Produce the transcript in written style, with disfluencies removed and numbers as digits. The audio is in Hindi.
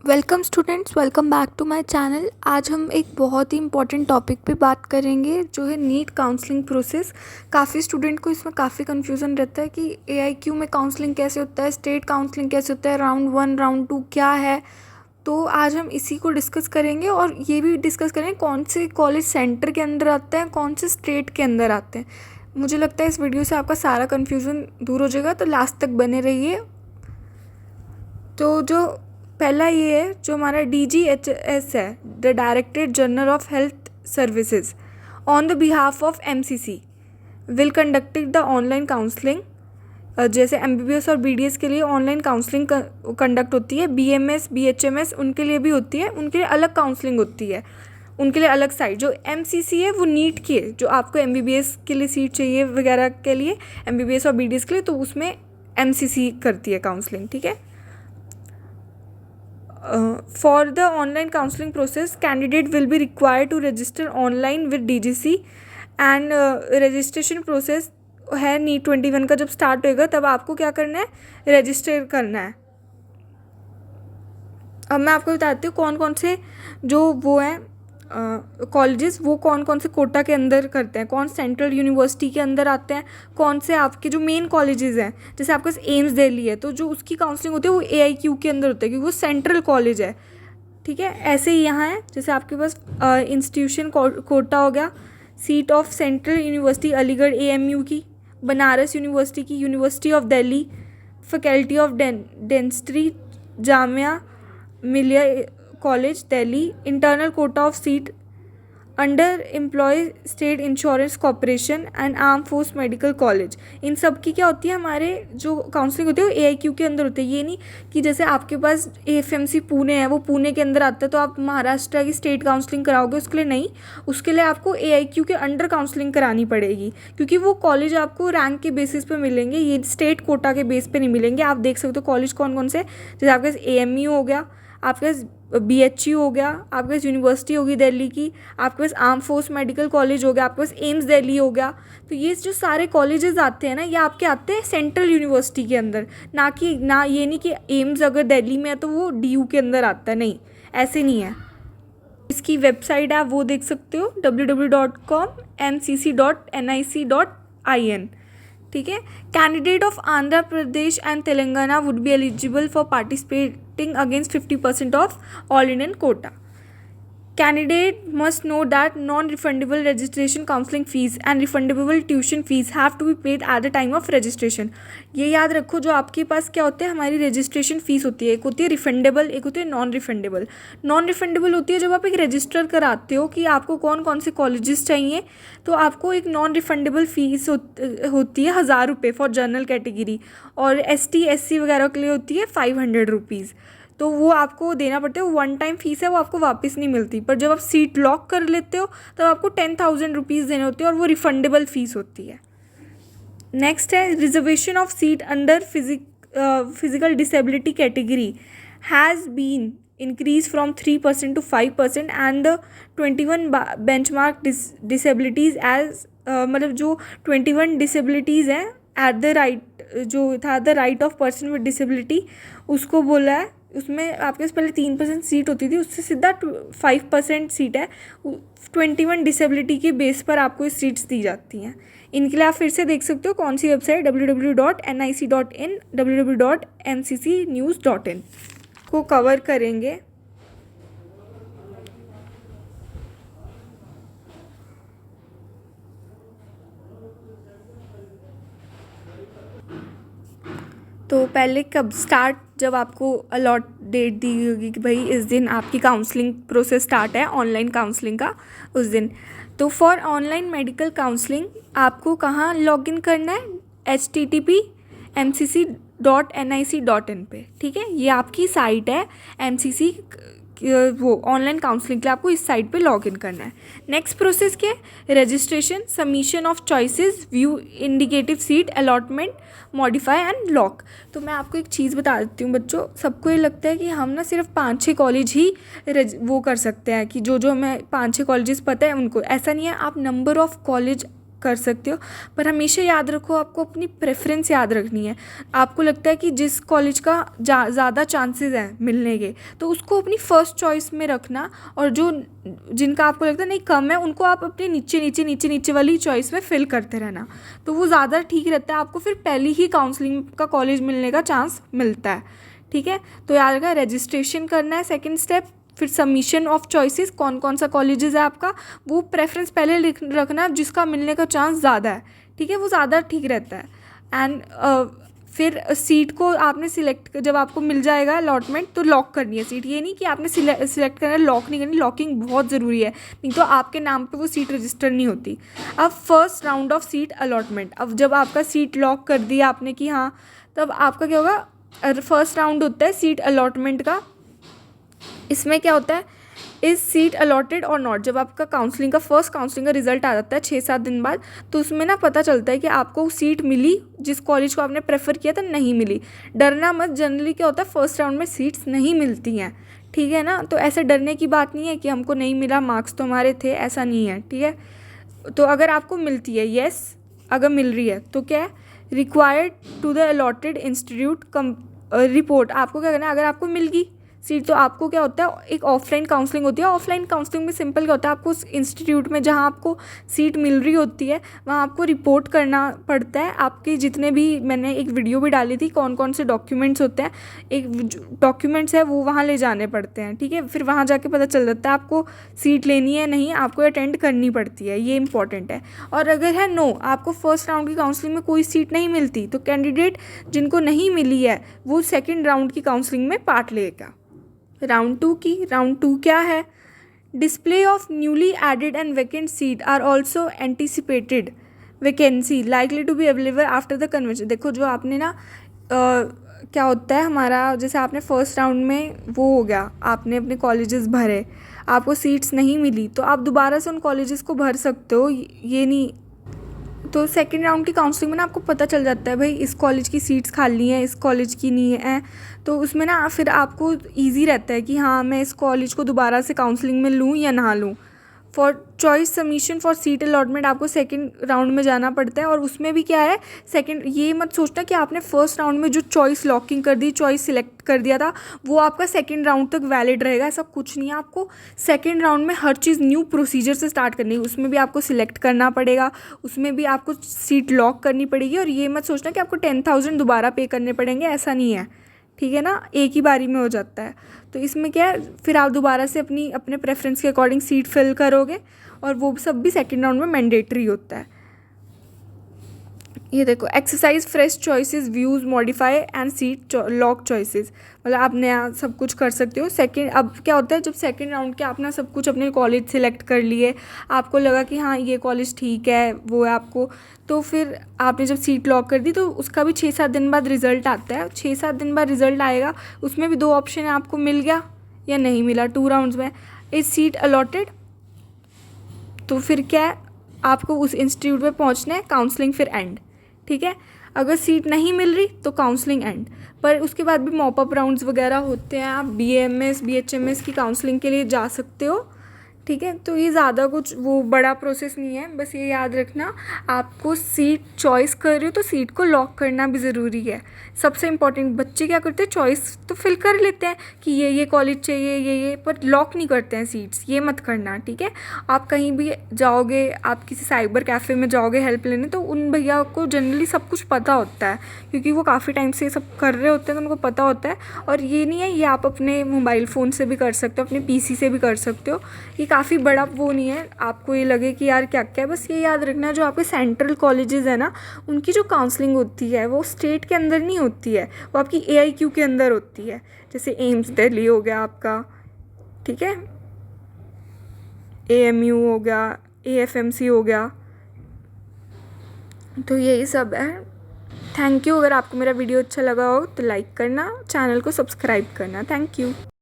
Welcome students, welcome back to my channel. आज हम एक बहुत ही इम्पॉर्टेंट टॉपिक पे बात करेंगे जो है नीट काउंसलिंग प्रोसेस। काफ़ी स्टूडेंट को इसमें काफ़ी कन्फ्यूज़न रहता है कि AIQ में काउंसलिंग कैसे होता है, स्टेट काउंसलिंग कैसे होता है, राउंड 1 राउंड 2 क्या है। तो आज हम इसी को डिस्कस करेंगे और ये भी डिस्कस करेंगे कौन से कॉलेज सेंटर के अंदर आते हैं, कौन से स्टेट के अंदर आते हैं। मुझे लगता है इस वीडियो से आपका सारा कन्फ्यूज़न दूर हो जाएगा, तो लास्ट तक बने रहिए। तो जो पहला ये है, जो हमारा DGHS है, the directorate general of health services, on the behalf of MCC will conducted the online counselling. जैसे MBBS और BDS के लिए ऑनलाइन काउंसलिंग कंडक्ट होती है, BMS BHMS उनके लिए भी होती है, उनके लिए अलग काउंसलिंग होती है, उनके लिए अलग साइट। जो MCC है वो नीट की है, जो आपको MBBS के लिए सीट चाहिए वगैरह के लिए, MBBS और BDS के लिए, तो उसमें MCC करती है काउंसलिंग, ठीक है। For the online counseling process, candidate will be required to register online with DGC and registration process है नीट 21 का जब स्टार्ट होएगा तब आपको क्या करना है, रजिस्टर करना है। अब मैं आपको बताती हूँ कौन कौन से जो वो हैं कॉलेजेस, वो कौन कौन से कोटा के अंदर करते हैं, कौन सेंट्रल यूनिवर्सिटी के अंदर आते हैं, कौन से आपके जो मेन कॉलेजेस हैं। जैसे आपके पास एम्स दिल्ली है, तो जो उसकी काउंसलिंग होती है वो AIQ के अंदर होता है, क्योंकि वो सेंट्रल कॉलेज है, ठीक है। ऐसे ही यहाँ है, जैसे आपके पास इंस्टीट्यूशन कोटा हो गया, seat of central university Aligarh AMU की, बनारस यूनिवर्सिटी की, university of Delhi, faculty of dentistry Jamia Millia college Delhi, internal quota of seat under employ state insurance corporation and arm force medical college. इन सब की क्या होती है, हमारे जो काउंसलिंग होती है वो AIQ के अंदर होती है। ये नहीं कि जैसे आपके पास AFMC पुणे है, वो पुणे के अंदर आता है, तो आप महाराष्ट्र की स्टेट काउंसलिंग कराओगे, उसके लिए नहीं, उसके लिए आपको AIQ के अंडर काउंसलिंग करानी पड़ेगी, क्योंकि वो कॉलेज आपको रैंक के बेसिस पे मिलेंगे, ये स्टेट कोटा के बेस पे नहीं मिलेंगे। आप देख सकते हो कॉलेज कौन कौन से, जैसे आपके पास AMU हो गया, आपके पास BHU हो गया, आपके पास यूनिवर्सिटी होगी दिल्ली की, आपके पास आर्म फोर्स मेडिकल कॉलेज हो गया, आपके पास एम्स दिल्ली हो गया। तो ये जो सारे कॉलेजेस आते हैं ना, ये आपके आते हैं सेंट्रल यूनिवर्सिटी के अंदर, ना ये नहीं कि एम्स अगर दिल्ली में है तो वो DU के अंदर आता है, नहीं, ऐसे नहीं है। इसकी वेबसाइट आप वो देख सकते हो, www.mcc.nic.in, ठीक है। Candidate of Andhra Pradesh and Telangana would be eligible for participating against 50% of all Indian quota. Candidate must know that non-refundable registration counseling fees and refundable tuition fees have to be paid at the time of registration। ये याद रखो, जो आपके पास क्या होता है, हमारी रजिस्ट्रेशन फ़ीस होती है, एक होती है रिफंडेबल, एक होती है नॉन रिफंडेबल। नॉन रिफंडेबल होती है जब आप एक रजिस्टर कराते हो कि आपको कौन कौन से कॉलेजेस चाहिए, तो आपको एक नॉन रिफंडेबल फ़ीस होती है 1000 रुपये फॉर जनरल कैटेगरी, और ST SC वगैरह के लिए होती है 500 रुपीज़। तो वो आपको देना पड़ता है, वो वन टाइम फीस है, वो आपको वापस नहीं मिलती। पर जब आप सीट लॉक कर लेते हो तब आपको 10,000 रुपीज़ देने होते हैं, और वो रिफंडेबल फ़ीस होती है। नेक्स्ट है reservation of seat under physical disability category has been increase from 3% to 5% and the 21 benchmark disabilities as मतलब जो 21 disabilities हैं at the right, जो था the right of person with disability, उसको बोला है। उसमें आपके पास पहले 3% सीट होती थी, उससे सीधा 5% सीट है, 21 डिसेबिलिटी के बेस पर आपको ये सीट्स दी जाती हैं। इनके लिए आप फिर से देख सकते हो कौन सी वेबसाइट, www.nic.in, www.mccnews.in को कवर करेंगे। तो पहले कब स्टार्ट, जब आपको अलॉट डेट दी होगी कि भाई इस दिन आपकी काउंसलिंग प्रोसेस स्टार्ट है ऑनलाइन काउंसलिंग का, उस दिन। तो फॉर ऑनलाइन मेडिकल काउंसलिंग आपको कहाँ लॉगिन करना है, http://mcc.nic.in पे, ठीक है। ये आपकी साइट है MCC, वो ऑनलाइन काउंसलिंग के लिए आपको इस साइट पे लॉगिन करना है। नेक्स्ट प्रोसेस क्या है, registration, submission of choices, view indicative seat, allotment, modify and lock. तो मैं आपको एक चीज़ बता देती हूँ बच्चों, सबको ये लगता है कि हम ना सिर्फ 5-6 कॉलेज ही वो कर सकते हैं, कि जो हमें 5-6 कॉलेजेस पता है उनको, ऐसा नहीं है। आप नंबर ऑफ़ कॉलेज कर सकते हो। पर हमेशा याद रखो, आपको अपनी प्रेफरेंस याद रखनी है। आपको लगता है कि जिस कॉलेज का ज़्यादा चांसेस हैं मिलने के, तो उसको अपनी फ़र्स्ट चॉइस में रखना, और जो जिनका आपको लगता है नहीं कम है, उनको आप अपने नीचे नीचे नीचे नीचे वाली चॉइस में फिल करते रहना, तो वो ज़्यादा ठीक रहता है। आपको फिर पहली ही काउंसलिंग का कॉलेज मिलने का चांस मिलता है। ठीक है, तो याद रखा, रजिस्ट्रेशन करना है सेकेंड स्टेप, फिर सबमिशन ऑफ चॉइसेस, कौन कौन सा कॉलेजेस है आपका, वो प्रेफरेंस पहले रखना जिसका मिलने का चांस ज़्यादा है। ठीक है, वो ज़्यादा ठीक रहता है। एंड फिर सीट को आपने सिलेक्ट, जब आपको मिल जाएगा अलॉटमेंट, तो लॉक करनी है सीट। ये नहीं कि आपने सिलेक्ट करना है, लॉक नहीं करनी। लॉकिंग बहुत ज़रूरी है, नहीं तो आपके नाम पे वो सीट रजिस्टर नहीं होती। अब first round of seat allotment, अब जब आपका सीट लॉक कर दिया आपने कि हाँ, तब आपका क्या होगा, फर्स्ट राउंड होता है सीट अलॉटमेंट का। इसमें क्या होता है, इस सीट अलॉटेड और नॉट, जब आपका काउंसलिंग का फर्स्ट काउंसलिंग का रिजल्ट आ जाता है 6-7 दिन बाद, तो उसमें ना पता चलता है कि आपको सीट मिली, जिस कॉलेज को आपने प्रेफर किया था नहीं मिली। डरना मत, जनरली क्या होता है फर्स्ट राउंड में सीट्स नहीं मिलती हैं। ठीक है ना, तो ऐसे डरने की बात नहीं है कि हमको नहीं मिला, मार्क्स तो हमारे थे, ऐसा नहीं है। ठीक है, तो अगर आपको मिलती है, येस अगर मिल रही है, तो क्या है, required to the allotted institute report. आपको क्या करना है, अगर आपको मिल गई सीट, तो आपको क्या होता है, एक ऑफलाइन काउंसलिंग होती है। ऑफलाइन काउंसलिंग में सिंपल क्या होता है, आपको उस इंस्टीट्यूट में जहाँ आपको सीट मिल रही होती है, वहाँ आपको रिपोर्ट करना पड़ता है। आपके जितने भी, मैंने एक वीडियो भी डाली थी कौन कौन से डॉक्यूमेंट्स होते हैं, एक डॉक्यूमेंट्स है वो वहाँ ले जाने पड़ते हैं। ठीक है, फिर वहाँ जाके पता चल जाता है आपको सीट लेनी है नहीं, आपको अटेंड करनी पड़ती है, ये इंपॉर्टेंट है। और अगर है नो, आपको फर्स्ट राउंड की काउंसलिंग में कोई सीट नहीं मिलती, तो कैंडिडेट जिनको नहीं मिली है वो सेकेंड राउंड की काउंसलिंग में पार्ट लेगा। राउंड 2 क्या है, display of newly added and vacant seat are also anticipated vacancy likely to be available after the convention. देखो, जो आपने ना क्या होता है हमारा, जैसे आपने फर्स्ट राउंड में वो हो गया, आपने अपने कॉलेजेस भरे, आपको सीट्स नहीं मिली, तो आप दोबारा से उन कॉलेजेस को भर सकते हो, ये नहीं। तो सेकेंड राउंड की काउंसलिंग में ना आपको पता चल जाता है भाई इस कॉलेज की सीट्स खाली हैं, इस कॉलेज की नहीं है, तो उसमें ना फिर आपको ईजी रहता है कि हाँ मैं इस कॉलेज को दोबारा से काउंसलिंग में लूँ या ना लूँ। For choice submission for seat allotment आपको सेकंड राउंड में जाना पड़ता है, और उसमें भी क्या है, सेकंड, ये मत सोचना कि आपने फर्स्ट राउंड में जो चॉइस लॉकिंग कर दी, चॉइस सिलेक्ट कर दिया था, वो आपका सेकंड राउंड तक वैलिड रहेगा, ऐसा कुछ नहीं है। आपको सेकंड राउंड में हर चीज़ न्यू प्रोसीजर से स्टार्ट करनी है, उसमें भी आपको सिलेक्ट करना पड़ेगा, उसमें भी आपको सीट लॉक करनी पड़ेगी। और ये मत सोचना कि आपको 10,000 दोबारा पे करने पड़ेंगे, ऐसा नहीं है। ठीक है ना, एक ही बारी में हो जाता है। तो इसमें क्या है, फिर आप दोबारा से अपने प्रेफरेंस के अकॉर्डिंग सीट फिल करोगे, और वो सब भी सेकेंड राउंड में मैंडेटरी होता है। ये देखो, exercise fresh choices, views modify and seat lock choices, मतलब आप नया सब कुछ कर सकते हो। सेकंड, अब क्या होता है, जब सेकंड राउंड के आप ना सब कुछ अपने कॉलेज सिलेक्ट कर लिए, आपको लगा कि हाँ ये कॉलेज ठीक है, वो है आपको, तो फिर आपने जब सीट लॉक कर दी, तो उसका भी 6-7 दिन बाद रिज़ल्ट आता है। 6-7 दिन बाद रिज़ल्ट आएगा, उसमें भी 2 ऑप्शन है, आपको मिल गया या नहीं मिला। 2 राउंड्स में इज सीट अलॉटेड, तो फिर क्या है, आपको उस इंस्टीट्यूट में पहुंचना है, काउंसलिंग फिर एंड। ठीक है, अगर सीट नहीं मिल रही तो काउंसलिंग एंड, पर उसके बाद भी मॉपअप राउंड्स वगैरह होते हैं, आप BAMS BHMS की काउंसलिंग के लिए जा सकते हो। ठीक है, तो ये ज़्यादा कुछ वो बड़ा प्रोसेस नहीं है, बस ये याद रखना, आपको सीट चॉइस कर रहे हो तो सीट को लॉक करना भी ज़रूरी है। सबसे इम्पॉर्टेंट, बच्चे क्या करते हैं, चॉइस तो फिल कर लेते हैं कि ये कॉलेज चाहिए, ये, पर लॉक नहीं करते हैं सीट्स, ये मत करना। ठीक है, आप कहीं भी जाओगे, आप किसी साइबर कैफ़े में जाओगे हेल्प लेने, तो उन भैया को जनरली सब कुछ पता होता है, क्योंकि वो काफ़ी टाइम से ये सब कर रहे होते हैं, तो उनको पता होता है। और ये नहीं है, ये आप अपने मोबाइल फ़ोन से भी कर सकते हो, अपने PC से भी कर सकते हो, ये काफ़ी बड़ा वो नहीं है, आपको ये लगे कि यार क्या क्या है। बस ये याद रखना, जो आपके सेंट्रल कॉलेजेस है ना, उनकी जो काउंसलिंग होती है वो स्टेट के अंदर नहीं होती है, वो आपकी AIQ के अंदर होती है। जैसे एम्स दिल्ली हो गया आपका, ठीक है, AMU हो गया, AFMC हो गया, तो यही सब है। Thank you. अगर आपको मेरा वीडियो अच्छा लगा हो तो लाइक करना, चैनल को सब्सक्राइब करना। Thank you.